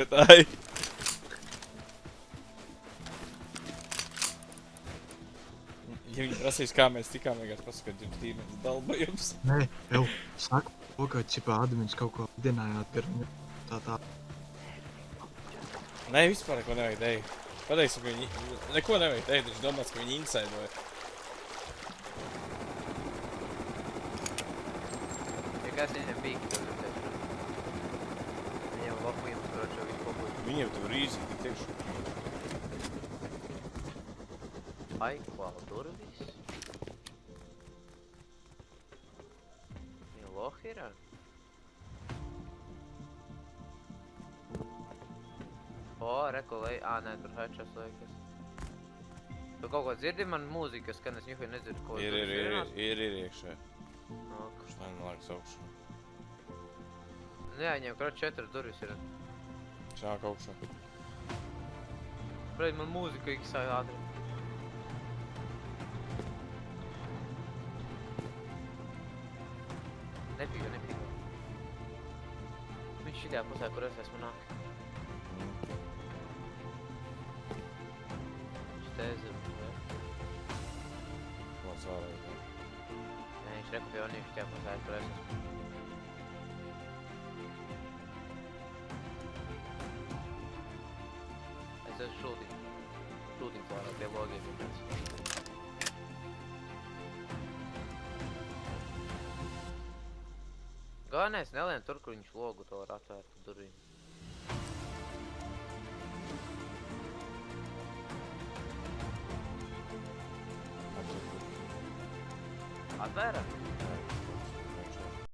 Ai. Ja viņi prasīs, kā mēs tikām, vienkārši pasakot, jums tīmens dalbojums. Nē, jau saka to, ka ķipā admins kaut ko dinājāt gar viņu. Tā. Nē, vispār neko nevajag teikt. Pateiksim, ka viņi... Neko nevajag teikt, viņš domās, ka viņi insaidoja. Ja kas viņam bija, tad viņam lapujums, kročo, viņš pobūs. Viņiem tu rīzīgi tiekšu. Aikval durvis. Viņa lohi ir? O, rekolei, nē, tur hečas liekas. Tu kaut ko dzirdi man mūzikas, ka es ņuhuju nedzirdu, ko Ir iekšē. Ok. Kurš tā nolaiks augšā. Nu jā, viņiem kroč 4 durvis ir. Šāk augšā. Pret man mūzika iksāj ātri. Nepīga. Viņš šitajā pusē, kur es esmu nāk. Viņš te zinu, vai? Lāc ārā. Nē, viņš reku pie onīšu šitajā pusē, kur es esmu. Es esmu šūtiņš vārā pie logiem. Galvenais nelien tur, kur viņš logu to var atvērt durvīm. Atvēra?